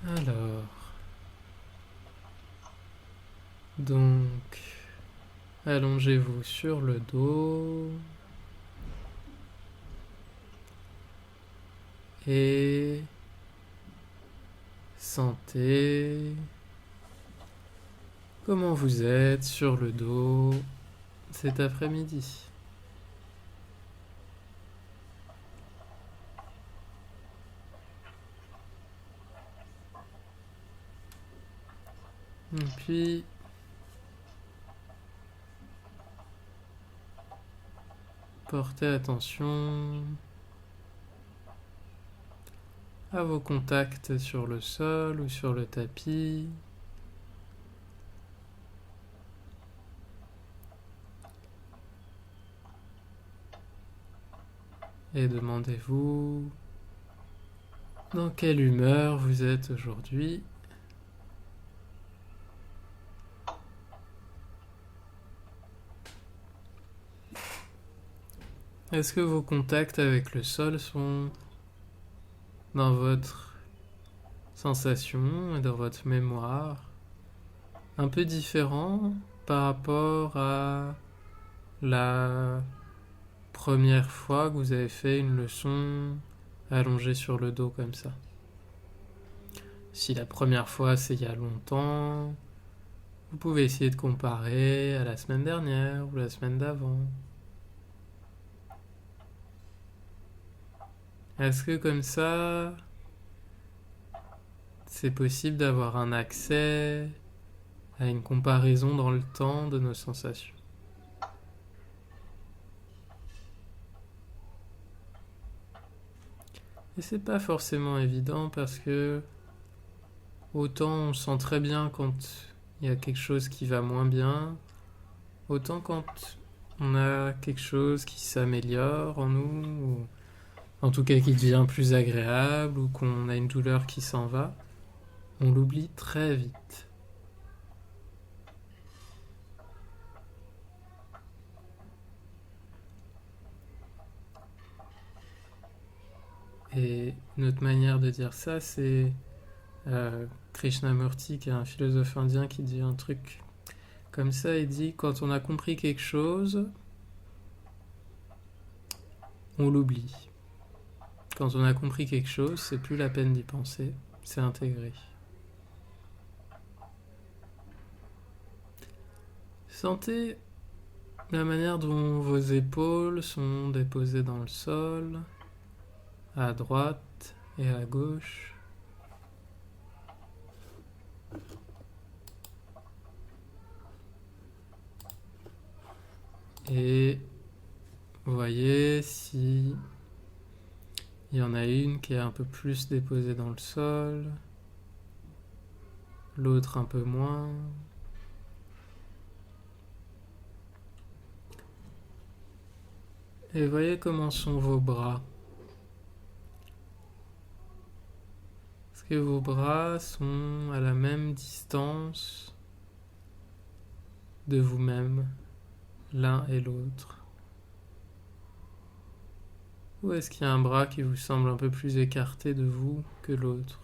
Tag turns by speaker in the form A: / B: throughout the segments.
A: Alors, donc, allongez-vous sur le dos et sentez comment vous êtes sur le dos cet après-midi. Et puis, portez attention à vos contacts sur le sol ou sur le tapis. Et demandez-vous dans quelle humeur vous êtes aujourd'hui. Est-ce que vos contacts avec le sol sont dans votre sensation et dans votre mémoire un peu différents par rapport à la première fois que vous avez fait une leçon allongée sur le dos comme ça? Si la première fois c'est il y a longtemps, vous pouvez essayer de comparer à la semaine dernière ou la semaine d'avant. Est-ce que comme ça, c'est possible d'avoir un accès à une comparaison dans le temps de nos sensations? Et c'est pas forcément évident parce que autant on sent très bien quand il y a quelque chose qui va moins bien, autant quand on a quelque chose qui s'améliore en nous, ou en tout cas qui devient plus agréable, ou qu'on a une douleur qui s'en va, on l'oublie très vite. Et notre manière de dire ça, c'est Krishnamurti, qui est un philosophe indien, qui dit un truc comme ça. Il dit, quand on a compris quelque chose, on l'oublie. Quand on a compris quelque chose, c'est plus la peine d'y penser, c'est intégré. Sentez la manière dont vos épaules sont déposées dans le sol, à droite et à gauche. Et voyez si il y en a une qui est un peu plus déposée dans le sol, l'autre un peu moins. Et voyez comment sont vos bras. Est-ce que vos bras sont à la même distance de vous-même, l'un et l'autre? Ou est-ce qu'il y a un bras qui vous semble un peu plus écarté de vous que l'autre?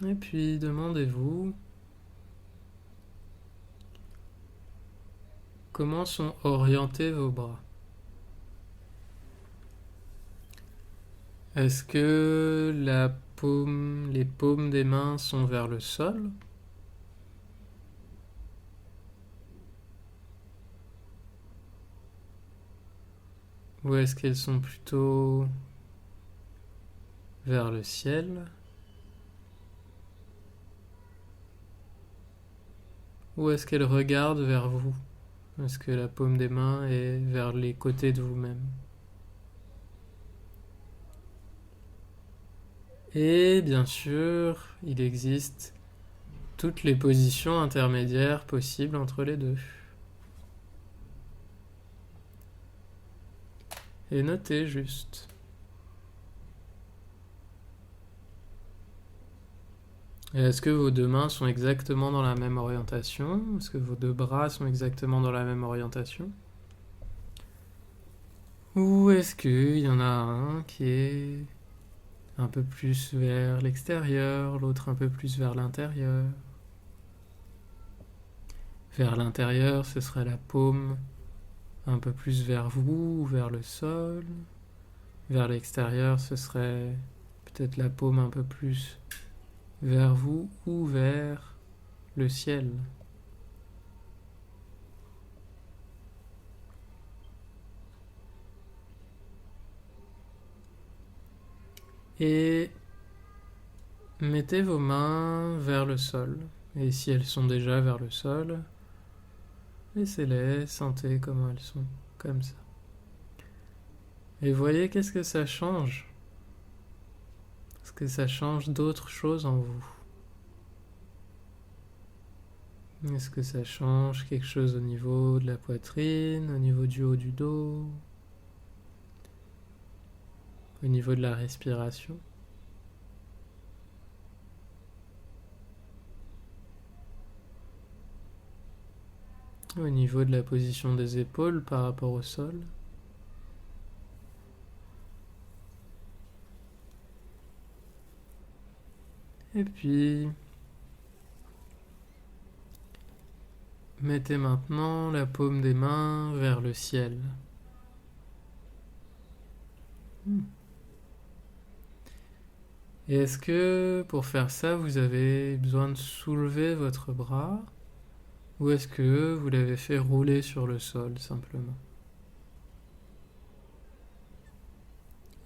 A: Et puis demandez-vous comment sont orientés vos bras. Est-ce que les paumes des mains sont vers le sol? Ou est-ce qu'elles sont plutôt vers le ciel? Ou est-ce qu'elles regardent vers vous? Est-ce que la paume des mains est vers les côtés de vous-même? Et bien sûr, il existe toutes les positions intermédiaires possibles entre les deux. Et notez juste. Et est-ce que vos deux mains sont exactement dans la même orientation? Est-ce que vos deux bras sont exactement dans la même orientation? Ou est-ce qu'il y en a un qui est un peu plus vers l'extérieur, l'autre un peu plus vers l'intérieur? Vers l'intérieur, ce serait la paume un peu plus vers vous ou vers le sol. Vers l'extérieur, ce serait peut-être la paume un peu plus vers vous ou vers le ciel. Et mettez vos mains vers le sol. Et si elles sont déjà vers le sol, laissez-les, sentez comment elles sont, comme ça. Et voyez qu'est-ce que ça change. Est-ce que ça change d'autres choses en vous? Est-ce que ça change quelque chose au niveau de la poitrine, au niveau du haut du dos, au niveau de la respiration? Au niveau de la position des épaules par rapport au sol? Et puis, mettez maintenant la paume des mains vers le ciel. Et est-ce que pour faire ça, vous avez besoin de soulever votre bras ou est-ce que vous l'avez fait rouler sur le sol simplement?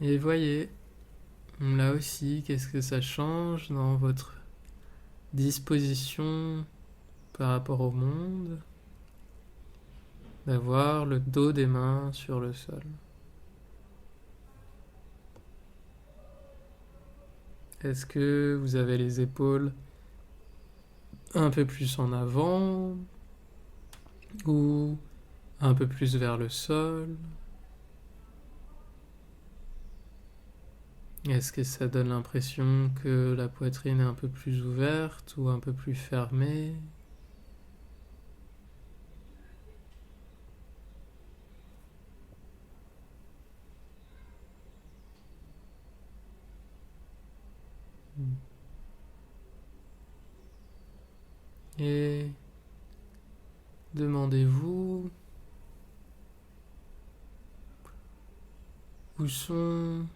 A: Et voyez, là aussi, qu'est-ce que ça change dans votre disposition par rapport au monde d'avoir le dos des mains sur le sol? Est-ce que vous avez les épaules un peu plus en avant ou un peu plus vers le sol? Est-ce que ça donne l'impression que la poitrine est un peu plus ouverte ou un peu plus fermée? Et demandez-vous où sont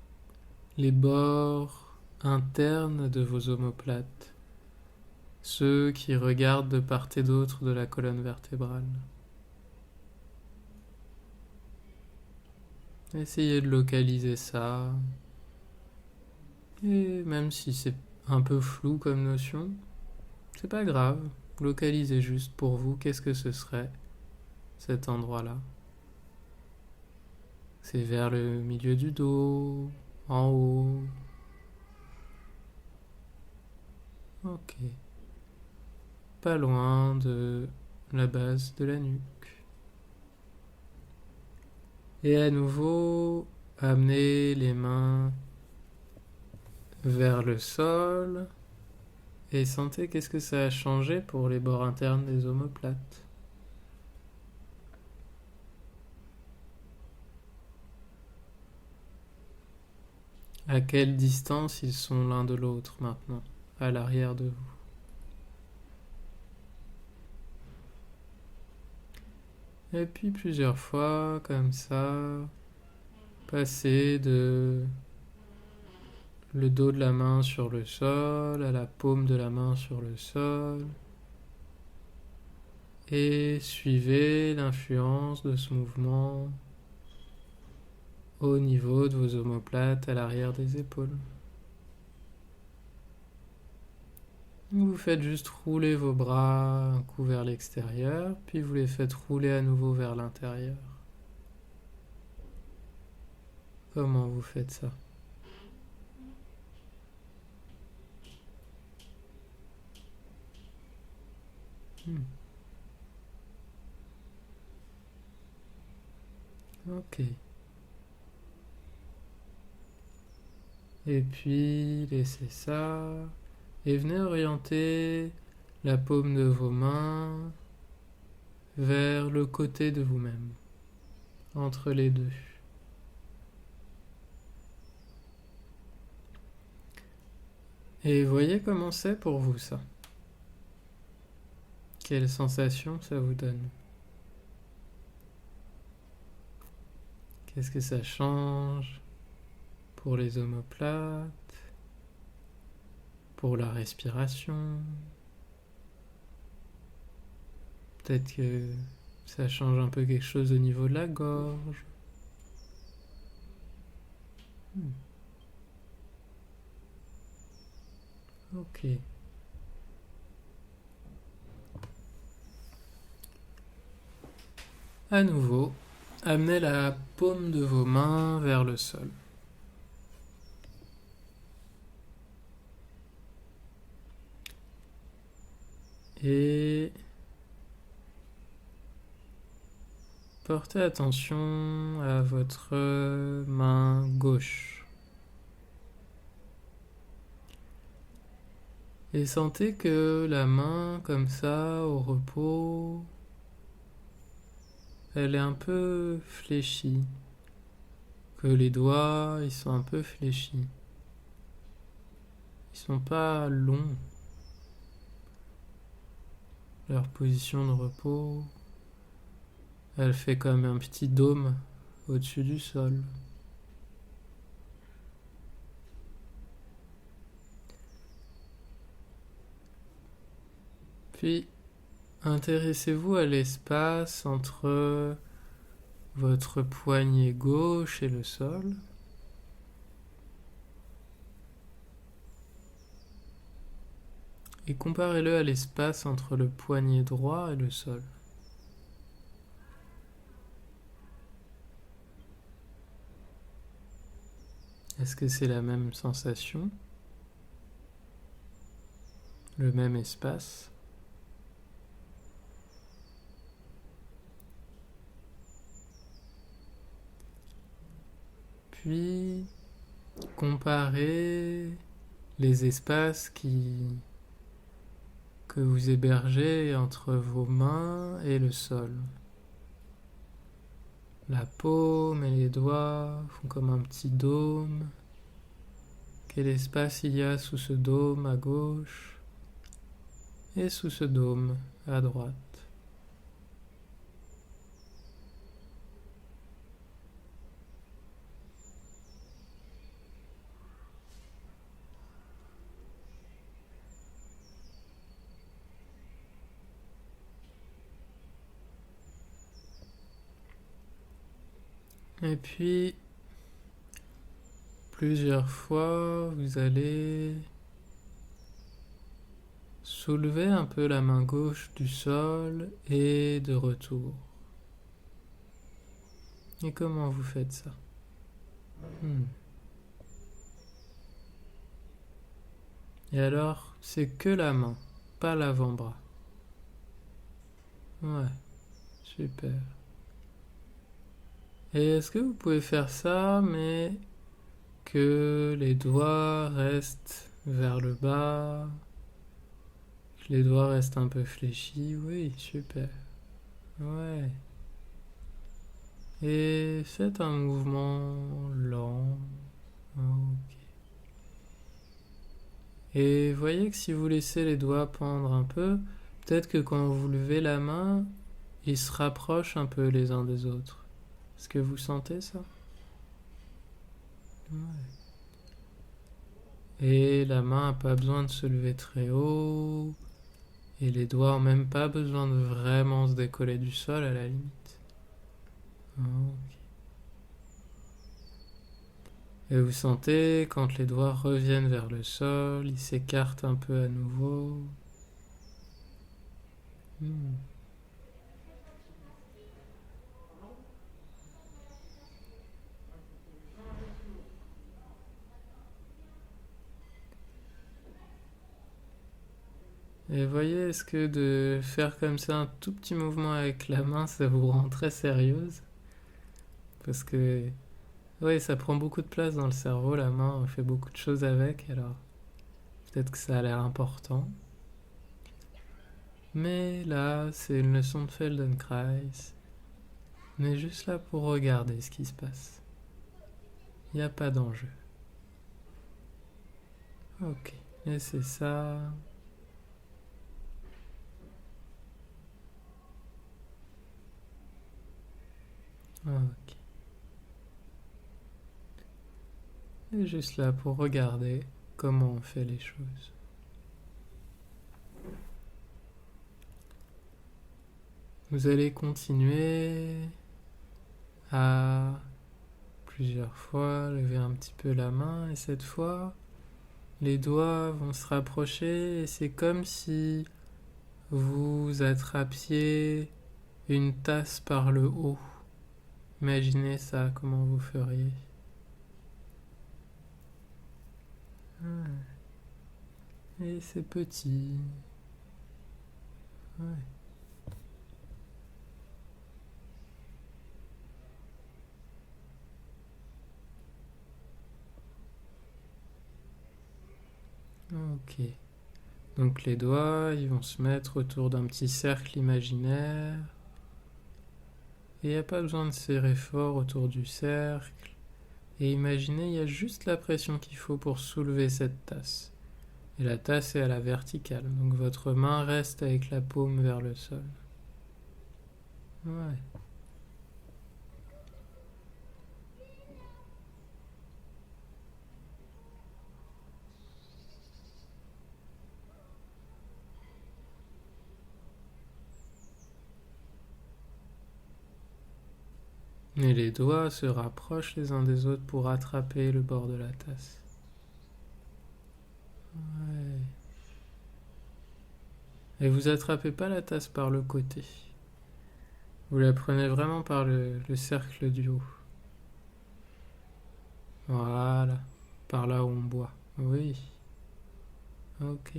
A: les bords internes de vos omoplates, ceux qui regardent de part et d'autre de la colonne vertébrale. Essayez de localiser ça. Et même si c'est un peu flou comme notion, c'est pas grave. Localisez juste pour vous qu'est-ce que ce serait cet endroit-là. C'est vers le milieu du dos, en haut. Ok. Pas loin de la base de la nuque. Et à nouveau, amenez les mains vers le sol et sentez qu'est-ce que ça a changé pour les bords internes des omoplates. À quelle distance ils sont l'un de l'autre maintenant, à l'arrière de vous. Et puis plusieurs fois, comme ça, passez de le dos de la main sur le sol, à la paume de la main sur le sol, et suivez l'influence de ce mouvement au niveau de vos omoplates à l'arrière des épaules. Vous faites juste rouler vos bras un coup vers l'extérieur, puis vous les faites rouler à nouveau vers l'intérieur. Comment vous faites ça? Ok. Et puis laissez ça. Et venez orienter la paume de vos mains vers le côté de vous-même, entre les deux. Et voyez comment c'est pour vous ça. Quelle sensation ça vous donne? Qu'est-ce que ça change pour les omoplates, pour la respiration? Peut-être que ça change un peu quelque chose au niveau de la gorge. Ok. À nouveau, amenez la paume de vos mains vers le sol. Et portez attention à votre main gauche. Et sentez que la main, comme ça, au repos, elle est un peu fléchie. Que les doigts, ils sont un peu fléchis. Ils sont pas longs. Leur position de repos, elle fait comme un petit dôme au-dessus du sol. Puis, intéressez-vous à l'espace entre votre poignet gauche et le sol. Et comparez-le à l'espace entre le poignet droit et le sol. Est-ce que c'est la même sensation? Le même espace? Puis, comparez les espaces que vous hébergez entre vos mains et le sol. La paume et les doigts font comme un petit dôme. Quel espace il y a sous ce dôme à gauche et sous ce dôme à droite? Et puis, plusieurs fois, vous allez soulever un peu la main gauche du sol et de retour. Et comment vous faites ça? Et alors, c'est que la main, pas l'avant-bras. Ouais, super. Et est-ce que vous pouvez faire ça, mais que les doigts restent vers le bas, que les doigts restent un peu fléchis? Oui, super. Ouais. Et faites un mouvement lent. Ok. Et voyez que si vous laissez les doigts pendre un peu, peut-être que quand vous levez la main, ils se rapprochent un peu les uns des autres. Est-ce que vous sentez ça? Ouais. Et la main n'a pas besoin de se lever très haut. Et les doigts n'ont même pas besoin de vraiment se décoller du sol à la limite. Ok. Et vous sentez quand les doigts reviennent vers le sol, ils s'écartent un peu à nouveau. Et voyez, est-ce que de faire comme ça un tout petit mouvement avec la main, ça vous rend très sérieuse? Parce que, oui, ça prend beaucoup de place dans le cerveau, la main, on fait beaucoup de choses avec, alors Peut-être que ça a l'air important. Mais là, c'est une leçon de Feldenkrais. On est juste là pour regarder ce qui se passe. Il n'y a pas d'enjeu. Ok, et c'est ça. Ok. On est juste là pour regarder comment on fait les choses. Vous allez continuer à plusieurs fois lever un petit peu la main et cette fois, les doigts vont se rapprocher et c'est comme si vous attrapiez une tasse par le haut. Imaginez ça, comment vous feriez. Et c'est petit. Ouais. Ok. Donc les doigts, ils vont se mettre autour d'un petit cercle imaginaire. Et il n'y a pas besoin de serrer fort autour du cercle. Et imaginez, il y a juste la pression qu'il faut pour soulever cette tasse. Et la tasse est à la verticale, donc votre main reste avec la paume vers le sol. Ouais. Et les doigts se rapprochent les uns des autres pour attraper le bord de la tasse. Ouais. Et vous attrapez pas la tasse par le côté. Vous la prenez vraiment par le cercle du haut. Voilà. Par là où on boit. Oui. Ok.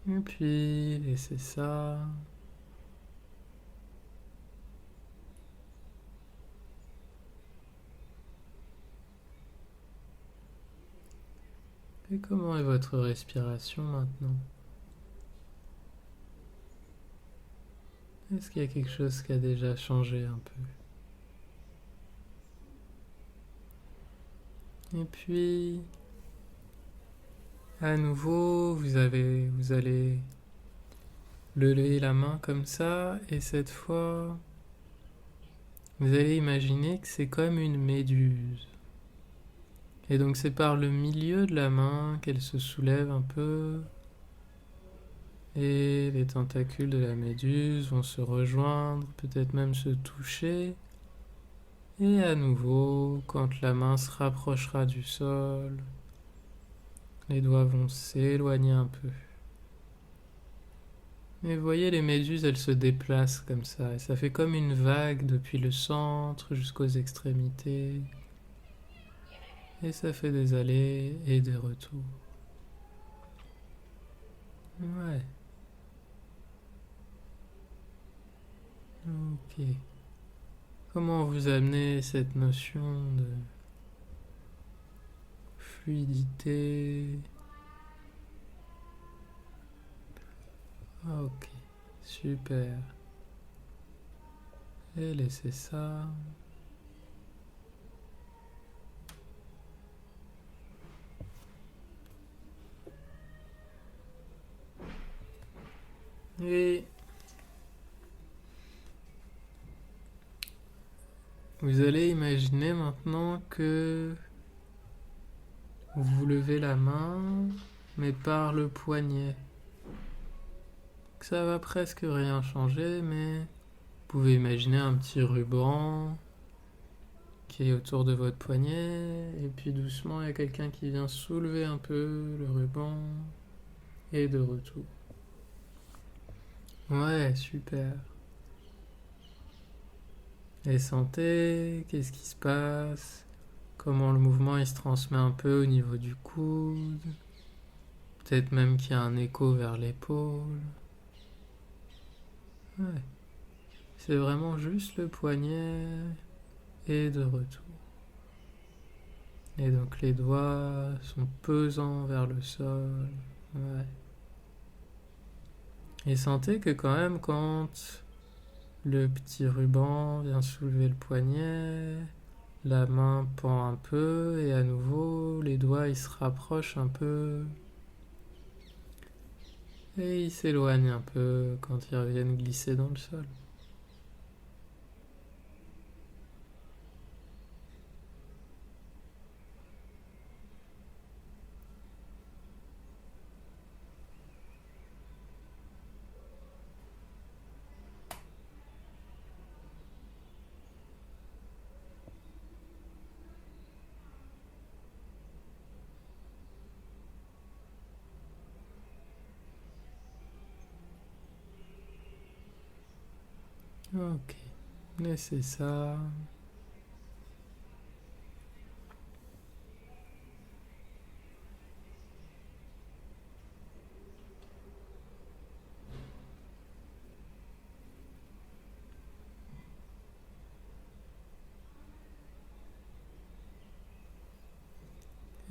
A: Et puis, laissez ça. Et comment est votre respiration maintenant? Est-ce qu'il y a quelque chose qui a déjà changé un peu? Et puis, à nouveau, vous allez lever la main comme ça, et cette fois, vous allez imaginer que c'est comme une méduse. Et donc c'est par le milieu de la main qu'elle se soulève un peu, et les tentacules de la méduse vont se rejoindre, peut-être même se toucher. Et à nouveau, quand la main se rapprochera du sol, les doigts vont s'éloigner un peu. Et vous voyez, les méduses, elles se déplacent comme ça. Et ça fait comme une vague depuis le centre jusqu'aux extrémités. Et ça fait des allers et des retours. Ouais. Ok. Comment vous amenez cette notion de fluidité? Ok. Super. Et laissez ça. Et vous allez imaginer maintenant que vous levez la main, mais par le poignet. Ça va presque rien changer, mais vous pouvez imaginer un petit ruban qui est autour de votre poignet, et puis doucement il y a quelqu'un qui vient soulever un peu le ruban, et de retour. Ouais, super. Et sentez, qu'est-ce qui se passe? Comment le mouvement il se transmet un peu au niveau du coude? Peut-être même qu'il y a un écho vers l'épaule. Ouais. C'est vraiment juste le poignet et de retour. Et donc les doigts sont pesants vers le sol. Ouais. Et sentez que quand même quand le petit ruban vient soulever le poignet, la main pend un peu et à nouveau les doigts ils se rapprochent un peu et ils s'éloignent un peu quand ils reviennent glisser dans le sol. Ok, laissez ça.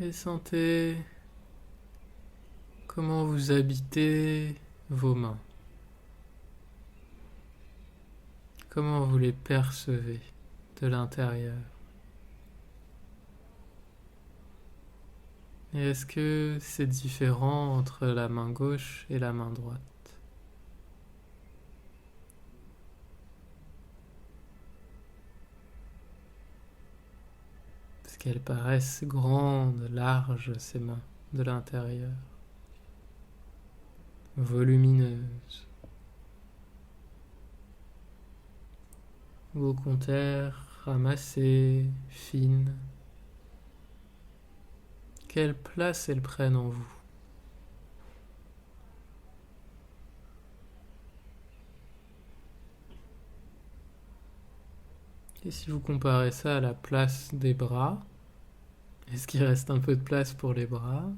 A: Et sentez comment vous habitez vos mains. Comment vous les percevez de l'intérieur. Et est-ce que c'est différent entre la main gauche et la main droite? Parce qu'elles paraissent grandes, larges, ces mains, de l'intérieur. Volumineuses. Ou au contraire, ramassées, fines. Quelle place elles prennent en vous? Et si vous comparez ça à la place des bras, est-ce qu'il reste un peu de place pour les bras?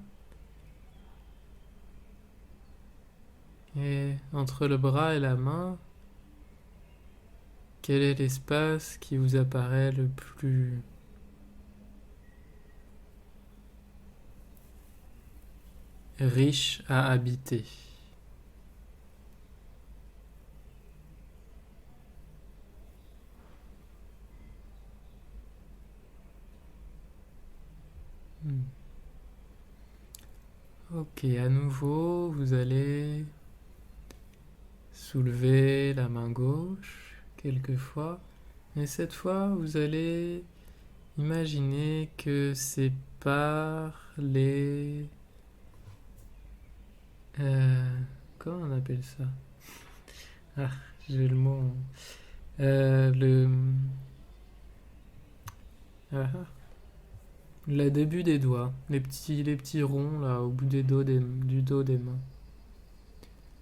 A: Et entre le bras et la main, quel est l'espace qui vous apparaît le plus riche à habiter? Hmm. Ok, à nouveau, vous allez soulever la main gauche quelques fois. Et cette fois, vous allez imaginer que c'est par les... comment on appelle ça? Ah, j'ai le mot. Le... ah, ah. Le début des doigts. Les petits ronds là au bout du dos des mains.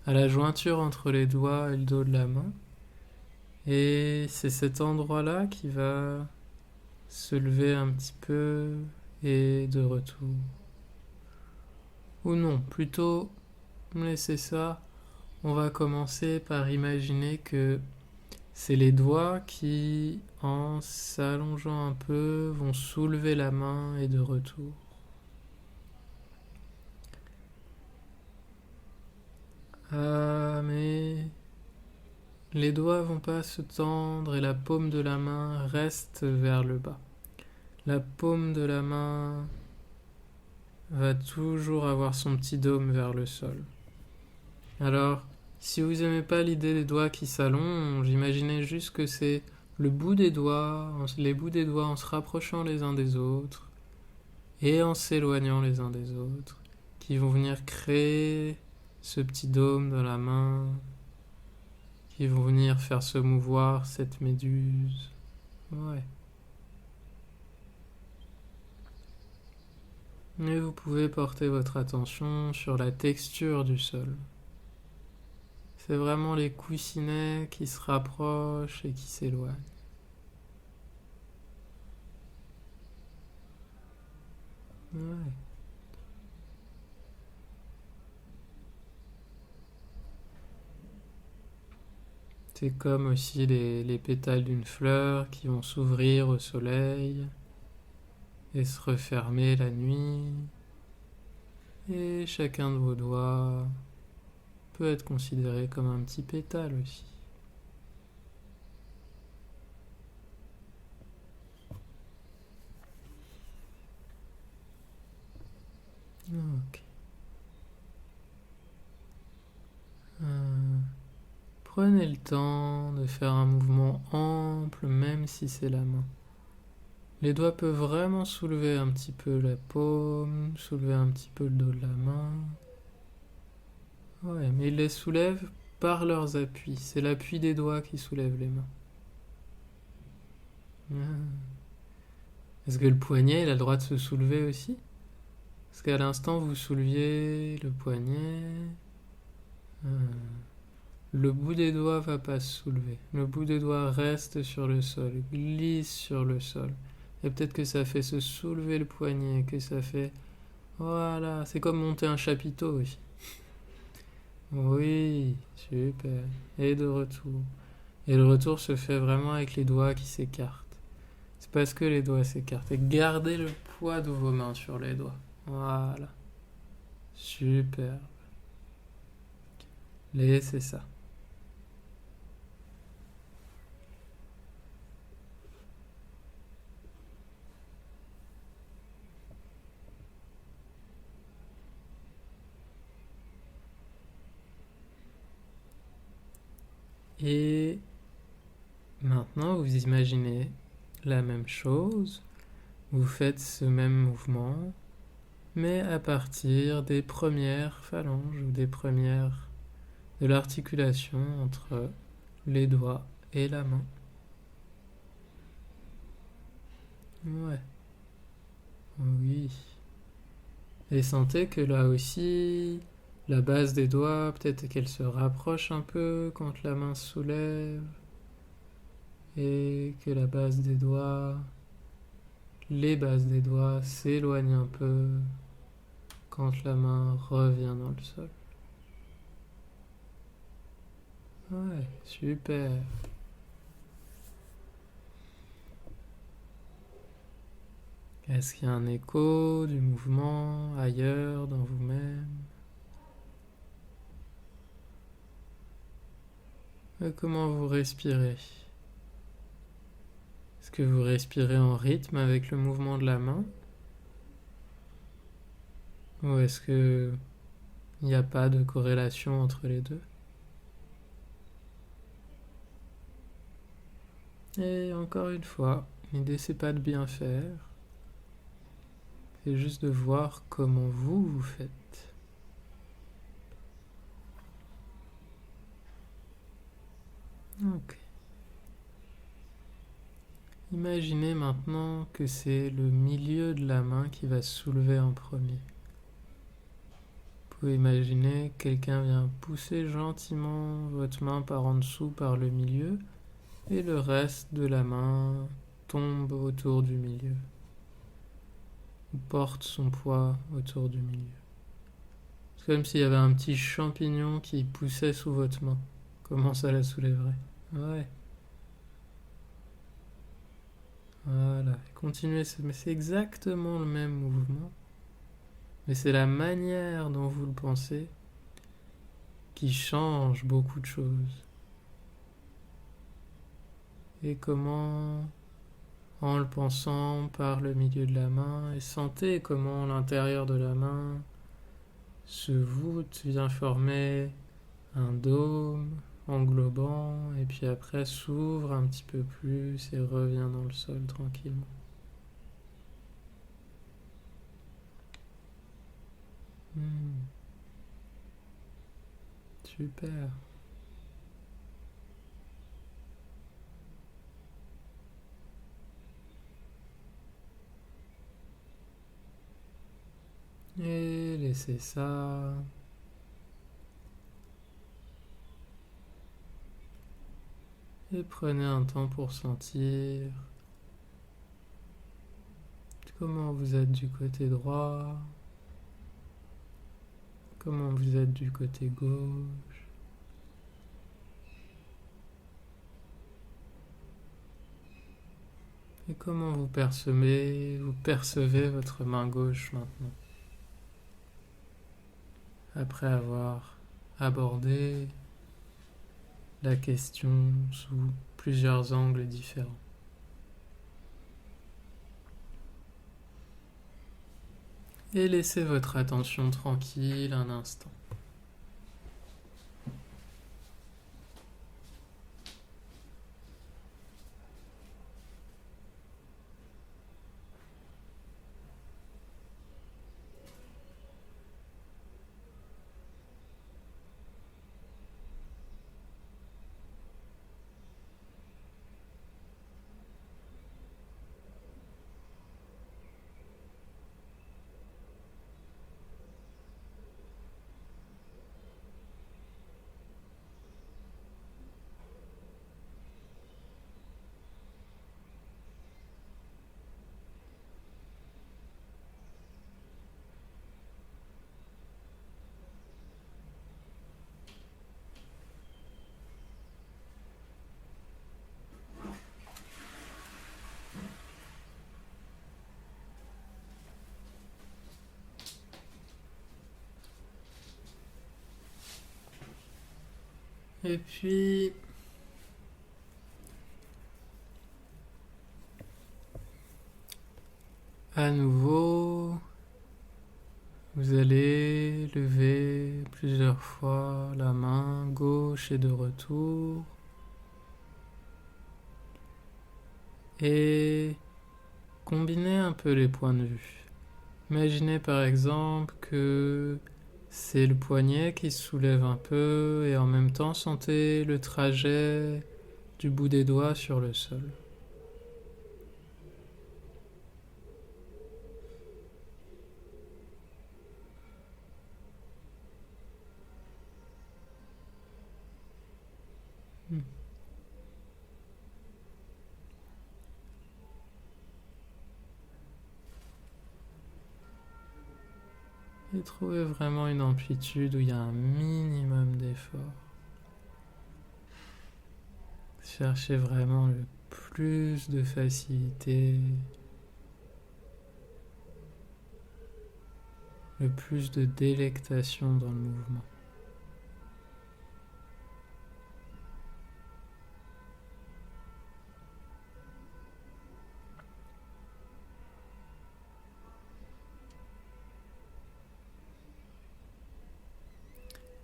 A: À la jointure entre les doigts et le dos de la main. Et c'est cet endroit-là qui va se lever un petit peu et de retour. Ou non, plutôt laisser ça. On va commencer par imaginer que c'est les doigts qui, en s'allongeant un peu, vont soulever la main et de retour. Ah, mais les doigts vont pas se tendre et la paume de la main reste vers le bas. La paume de la main va toujours avoir son petit dôme vers le sol. Alors, si vous n'aimez pas l'idée des doigts qui s'allongent, imaginez juste que c'est le bout des doigts, les bouts des doigts en se rapprochant les uns des autres et en s'éloignant les uns des autres, qui vont venir créer ce petit dôme dans la main, qui vont venir faire se mouvoir cette méduse. Ouais. Et vous pouvez porter votre attention sur la texture du sol. C'est vraiment les coussinets qui se rapprochent et qui s'éloignent. Ouais. C'est comme aussi les pétales d'une fleur qui vont s'ouvrir au soleil et se refermer la nuit. Et chacun de vos doigts peut être considéré comme un petit pétale aussi. Ok. Prenez le temps de faire un mouvement ample, même si c'est la main. Les doigts peuvent vraiment soulever un petit peu la paume, soulever un petit peu le dos de la main. Ouais, mais ils les soulèvent par leurs appuis. C'est l'appui des doigts qui soulève les mains. Est-ce que le poignet, il a le droit de se soulever aussi? Parce qu'à l'instant, vous souleviez le poignet. Le bout des doigts va pas se soulever. Le bout des doigts reste sur le sol, glisse sur le sol. Et peut-être que ça fait se soulever le poignet, que ça fait... Voilà, c'est comme monter un chapiteau aussi. Oui, super. Et de retour. Et le retour se fait vraiment avec les doigts qui s'écartent. C'est parce que les doigts s'écartent. Et gardez le poids de vos mains sur les doigts. Voilà. Super. Laissez ça. Et maintenant, vous imaginez la même chose. Vous faites ce même mouvement, mais à partir des premières phalanges ou des premières de l'articulation entre les doigts et la main. Ouais, oui. Et sentez que là aussi, la base des doigts, peut-être qu'elle se rapproche un peu quand la main se soulève, et que la base des doigts, les bases des doigts s'éloignent un peu quand la main revient dans le sol. Ouais, super. Est-ce qu'il y a un écho du mouvement ailleurs dans vous-même? Et comment vous respirez? Est-ce que vous respirez en rythme avec le mouvement de la main? Ou est-ce que il n'y a pas de corrélation entre les deux? Et encore une fois, l'idée c'est pas de bien faire, c'est juste de voir comment vous faites. Ok. Imaginez maintenant que c'est le milieu de la main qui va se soulever en premier. Vous pouvez imaginer que quelqu'un vient pousser gentiment votre main par en dessous, par le milieu, et le reste de la main tombe autour du milieu, ou porte son poids autour du milieu. C'est comme s'il y avait un petit champignon qui poussait sous votre main. Comment ça la soulèverait? Ouais, voilà. Continuez, mais c'est exactement le même mouvement. Mais c'est la manière dont vous le pensez qui change beaucoup de choses. Et comment, en le pensant par le milieu de la main, et sentez comment l'intérieur de la main se voûte, vient former un dôme englobant, et puis après s'ouvre un petit peu plus et revient dans le sol tranquillement. Super. Et laissez ça. Et prenez un temps pour sentir comment vous êtes du côté droit, comment vous êtes du côté gauche. Et comment vous percevez votre main gauche maintenant, après avoir abordé la question sous plusieurs angles différents. Et laissez votre attention tranquille un instant. Et puis, à nouveau, vous allez lever plusieurs fois la main gauche et de retour. Et combinez un peu les points de vue. Imaginez par exemple que c'est le poignet qui se soulève un peu et en même temps sentez le trajet du bout des doigts sur le sol. Et trouvez vraiment une amplitude où il y a un minimum d'effort. Cherchez vraiment le plus de facilité, le plus de délectation dans le mouvement.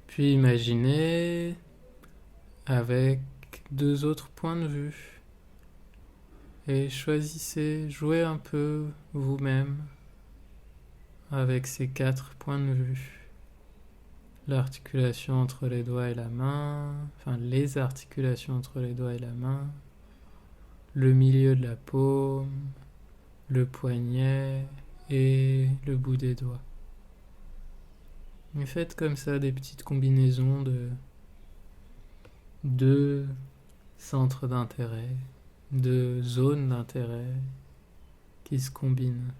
A: Puis imaginez avec deux autres points de vue et choisissez, jouez un peu vous-même avec ces quatre points de vue. L'articulation entre les doigts et la main, enfin les articulations entre les doigts et la main, le milieu de la paume, le poignet et le bout des doigts. Et faites comme ça des petites combinaisons de deux centres d'intérêt, deux zones d'intérêt qui se combinent.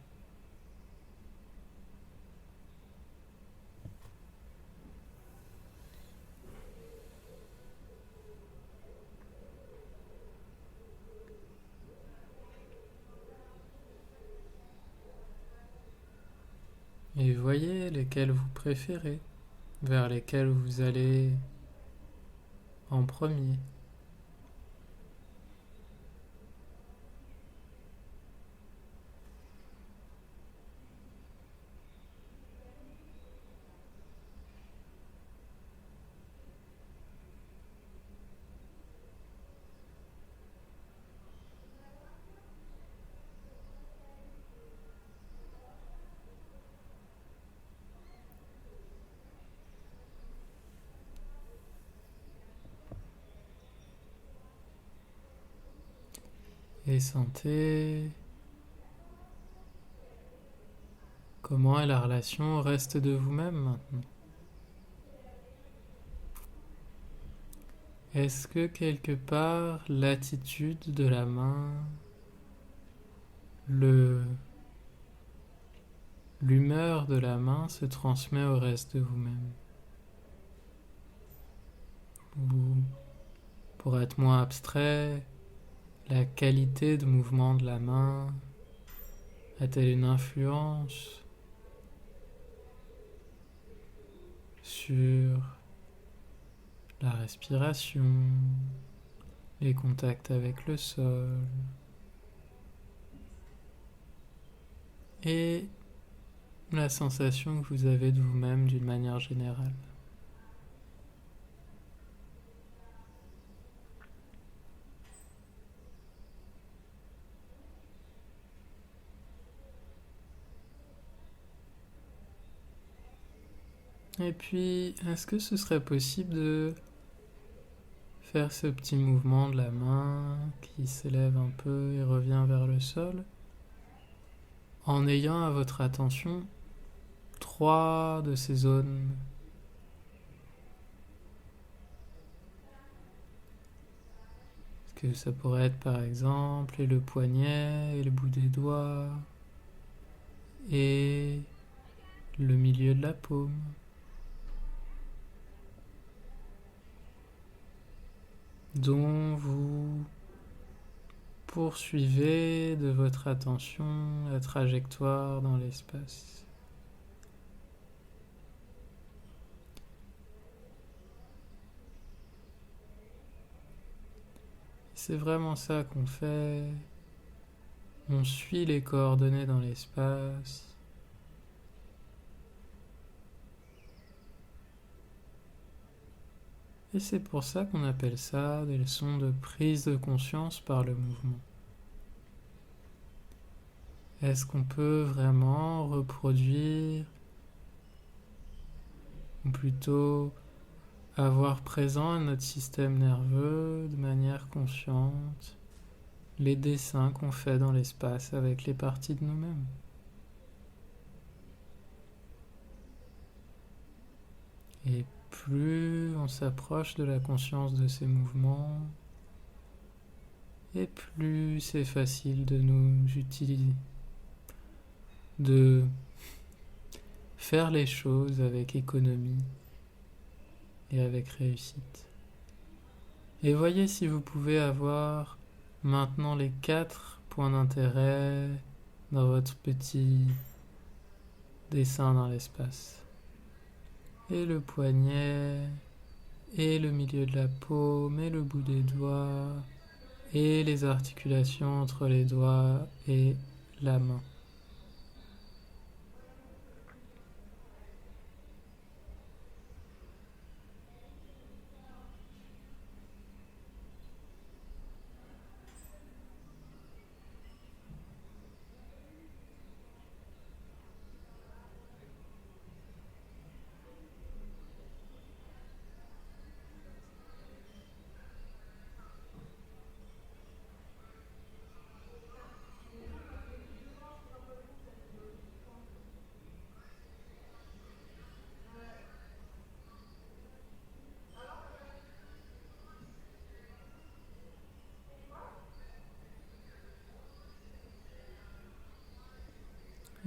A: Et voyez lesquels vous préférez, vers lesquels vous allez en premier. Et sentez comment est la relation au reste de vous-même maintenant. Est-ce que quelque part l'attitude de la main, l'humeur de la main se transmet au reste de vous-même? Ou, pour être moins abstrait, La qualité de mouvement de la main a-t-elle une influence sur la respiration, les contacts avec le sol et la sensation que vous avez de vous-même d'une manière générale? Et puis, est-ce que ce serait possible de faire ce petit mouvement de la main qui s'élève un peu et revient vers le sol en ayant à votre attention trois de ces zones? Que ça pourrait être par exemple et le poignet, et le bout des doigts, et le milieu de la paume, dont vous poursuivez de votre attention la trajectoire dans l'espace. C'est vraiment ça qu'on fait. On suit les coordonnées dans l'espace. Et c'est pour ça qu'on appelle ça des leçons de prise de conscience par le mouvement. Est-ce qu'on peut vraiment reproduire, ou plutôt avoir présent à notre système nerveux de manière consciente les dessins qu'on fait dans l'espace avec les parties de nous-mêmes? Et plus on s'approche de la conscience de ces mouvements, et plus c'est facile de nous utiliser, de faire les choses avec économie et avec réussite. Et voyez si vous pouvez avoir maintenant les 4 points d'intérêt dans votre petit dessin dans l'espace. Et le poignet, et le milieu de la paume, et le bout des doigts, et les articulations entre les doigts et la main.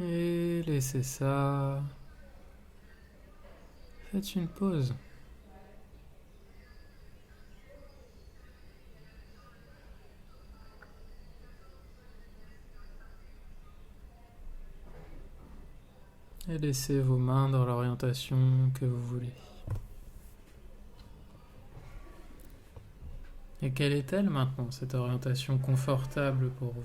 A: Et laissez ça. Faites une pause. Et laissez vos mains dans l'orientation que vous voulez. Et quelle est-elle maintenant, cette orientation confortable pour vous?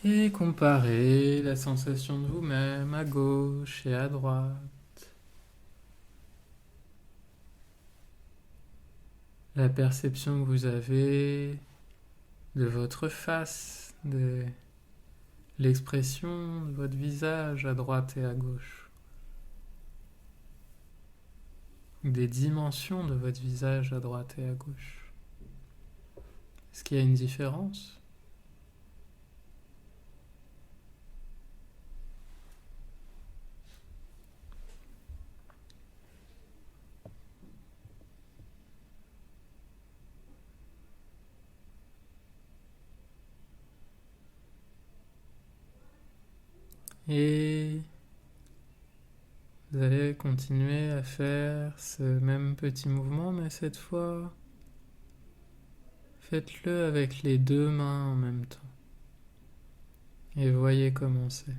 A: Et comparez la sensation de vous-même à gauche et à droite. La perception que vous avez de votre face, de l'expression de votre visage à droite et à gauche. Des dimensions de votre visage à droite et à gauche. Est-ce qu'il y a une différence ? Et vous allez continuer à faire ce même petit mouvement, mais cette fois, faites-le avec les deux mains en même temps. Et voyez comment c'est.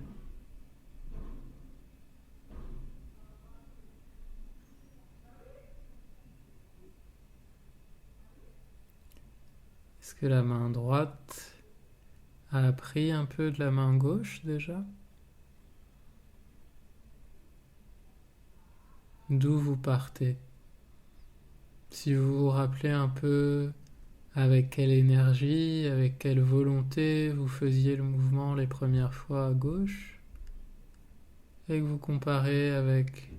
A: Est-ce que la main droite a appris un peu de la main gauche déjà? D'où vous partez? Si vous vous rappelez un peu avec quelle énergie, avec quelle volonté vous faisiez le mouvement les premières fois à gauche, et que vous comparez avec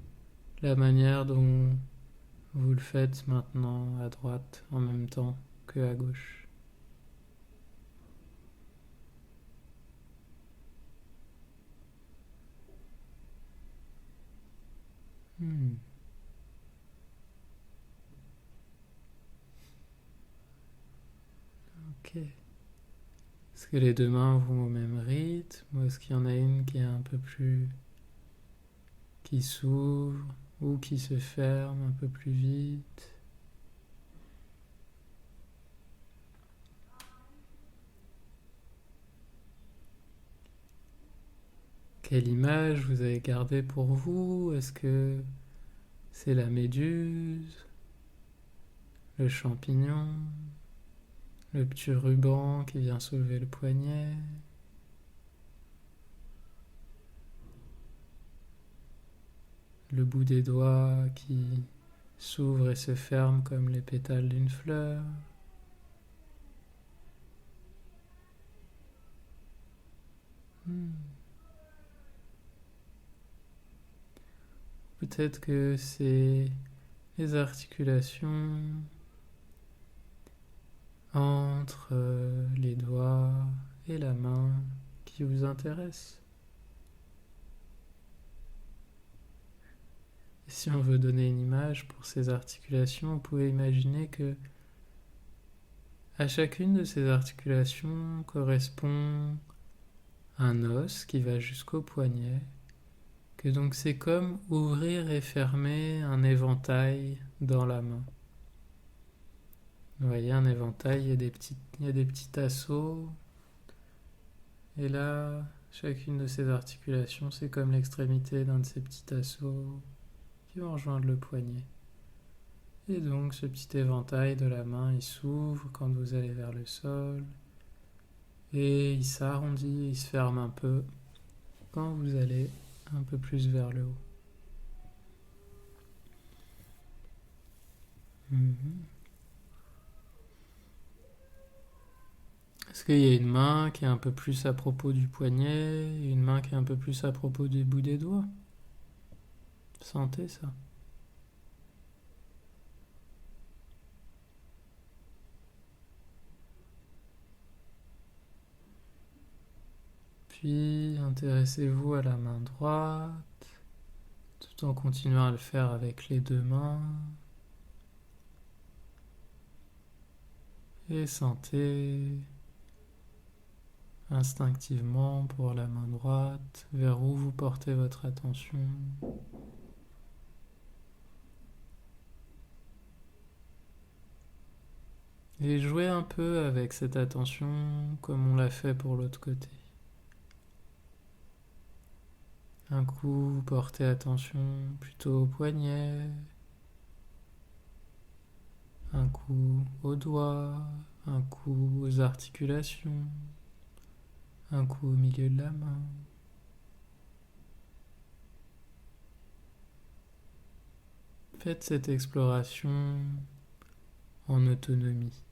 A: la manière dont vous le faites maintenant à droite en même temps que à gauche. Hmm. Ok. Est-ce que les deux mains vont au même rythme ou est-ce qu'il y en a une qui est un peu plus... qui s'ouvre ou qui se ferme un peu plus vite? Quelle image vous avez gardée pour vous? Est-ce que c'est la méduse, le champignon, le petit ruban qui vient soulever le poignet? Le bout des doigts qui s'ouvre et se ferme comme les pétales d'une fleur? Hmm. Peut-être que c'est les articulations entre les doigts et la main qui vous intéressent. Et si on veut donner une image pour ces articulations, vous pouvez imaginer que à chacune de ces articulations correspond un os qui va jusqu'au poignet, que donc c'est comme ouvrir et fermer un éventail dans la main. Vous voyez un éventail, il y a des petits tasseaux, et là, chacune de ces articulations, c'est comme l'extrémité d'un de ces petits tasseaux qui vont rejoindre le poignet. Et donc ce petit éventail de la main, il s'ouvre quand vous allez vers le sol, et il s'arrondit, il se ferme un peu quand vous allez un peu plus vers le haut. Mhm. Est-ce qu'il y a une main qui est un peu plus à propos du poignet et une main qui est un peu plus à propos des bouts des doigts? Sentez ça. Puis intéressez-vous à la main droite, tout en continuant à le faire avec les deux mains. Et sentez instinctivement pour la main droite vers où vous portez votre attention. Et jouez un peu avec cette attention comme on l'a fait pour l'autre côté. Un coup, vous portez attention plutôt au poignet, un coup aux doigts, un coup aux articulations, un coup au milieu de la main. Faites cette exploration en autonomie.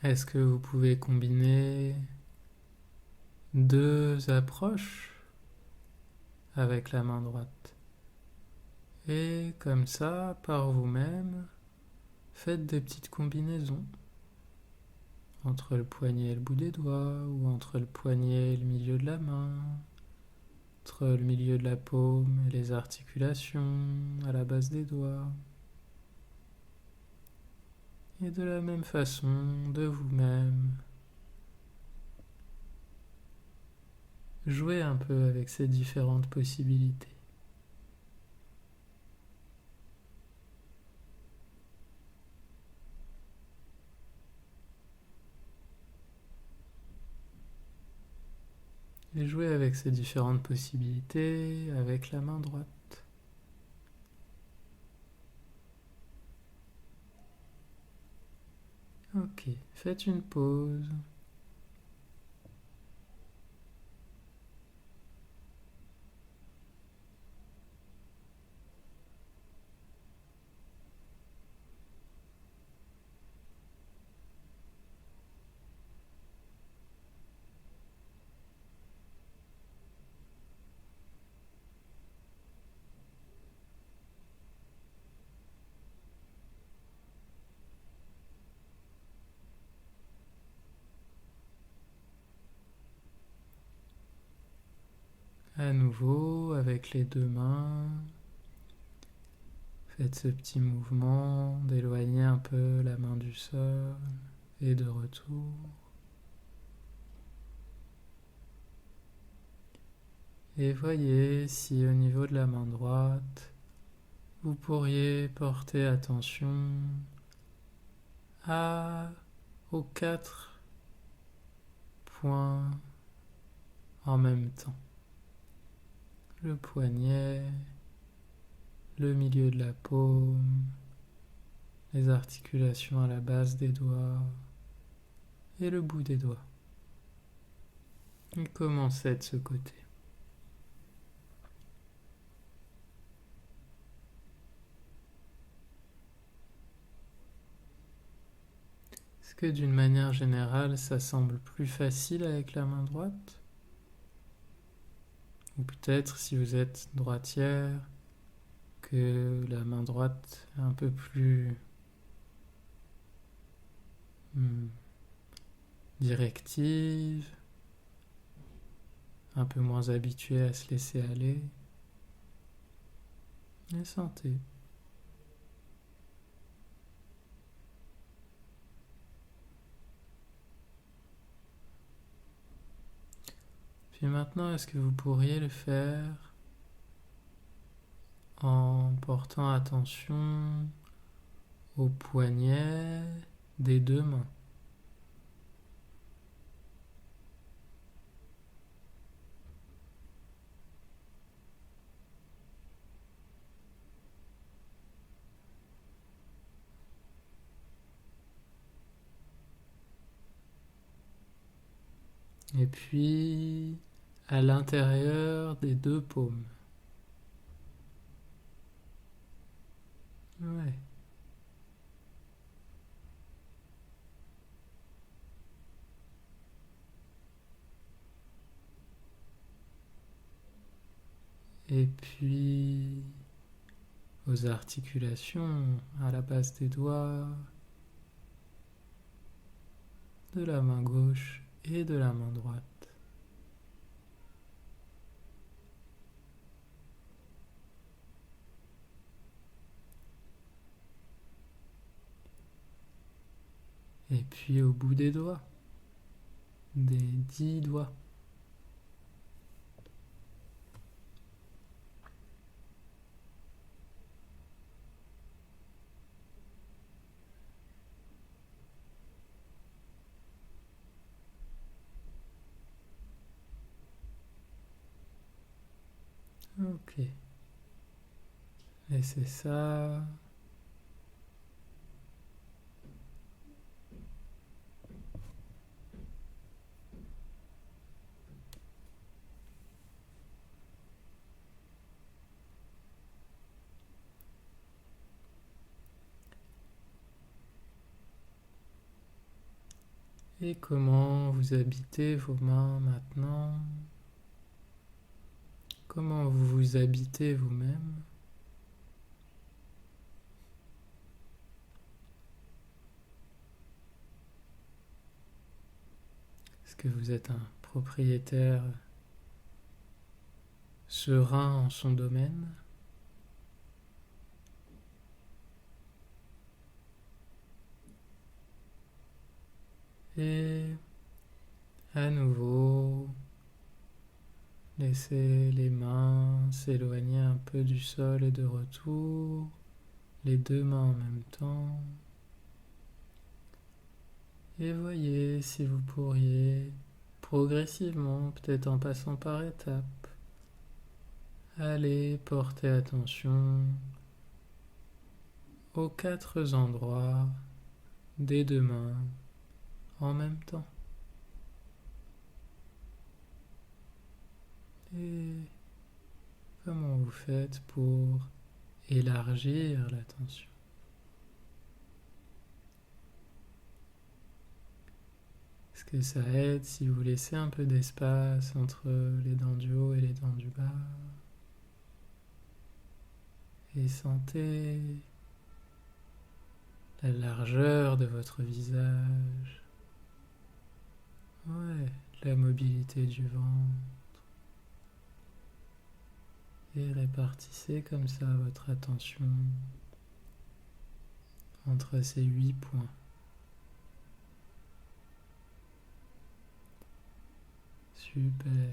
A: Est-ce que vous pouvez combiner deux approches avec la main droite? Et comme ça, par vous-même, faites des petites combinaisons entre le poignet et le bout des doigts, ou entre le poignet et le milieu de la main, entre le milieu de la paume et les articulations à la base des doigts. Et de la même façon, de vous-même, jouez un peu avec ces différentes possibilités. Et jouez avec ces différentes possibilités avec la main droite. Ok, faites une pause. À nouveau, avec les deux mains, faites ce petit mouvement d'éloigner un peu la main du sol et de retour. Et voyez si au niveau de la main droite, vous pourriez porter attention aux 4 points en même temps. Le poignet, le milieu de la paume, les articulations à la base des doigts et le bout des doigts. Et commencez de ce côté. Est-ce que d'une manière générale, ça semble plus facile avec la main droite? Ou peut-être si vous êtes droitière, que la main droite est un peu plus directive, un peu moins habituée à se laisser aller. Et sentez. Puis maintenant, est-ce que vous pourriez le faire en portant attention au poignet des deux mains? Et puis à l'intérieur des deux paumes. Ouais. Et puis aux articulations à la base des doigts, de la main gauche et de la main droite. Et puis au bout des doigts, des 10 doigts. Ok. Laissez ça. Et comment vous habitez vos mains maintenant? Comment vous vous habitez vous-même? Est-ce que vous êtes un propriétaire serein en son domaine? Et à nouveau, laissez les mains s'éloigner un peu du sol et de retour, les deux mains en même temps. Et voyez si vous pourriez, progressivement, peut-être en passant par étapes, aller porter attention aux quatre endroits des deux mains en même temps. Et comment vous faites pour élargir l'attention? Est-ce que ça aide si vous laissez un peu d'espace entre les dents du haut et les dents du bas? Et sentez la largeur de votre visage. Ouais, la mobilité du ventre. Et répartissez comme ça votre attention entre ces 8 points. Super.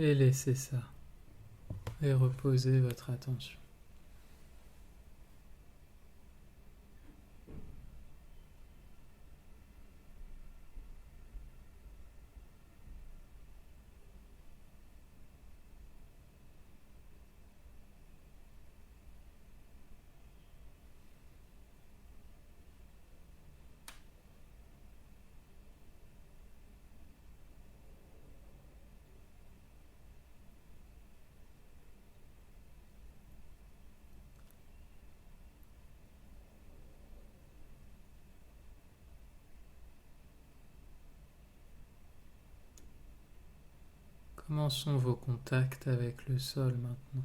A: Et laissez ça. Et reposez votre attention. Comment sont vos contacts avec le sol maintenant?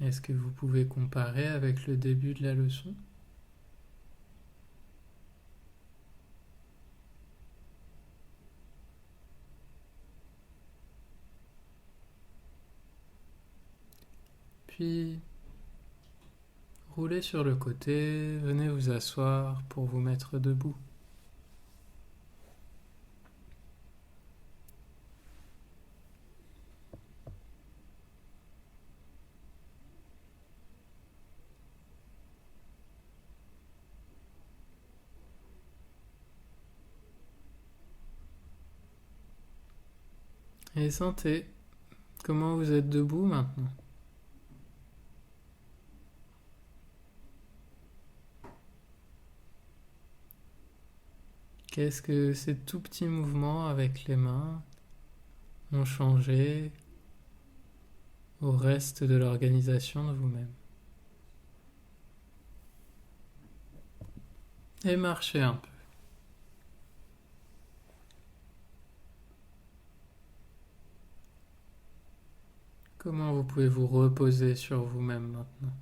A: Est-ce que vous pouvez comparer avec le début de la leçon? Puis, roulez sur le côté, venez vous asseoir pour vous mettre debout. Et sentez comment vous êtes debout maintenant. Qu'est-ce que ces tout petits mouvements avec les mains ont changé au reste de l'organisation de vous-même? Et marchez un peu. Comment vous pouvez vous reposer sur vous-même maintenant?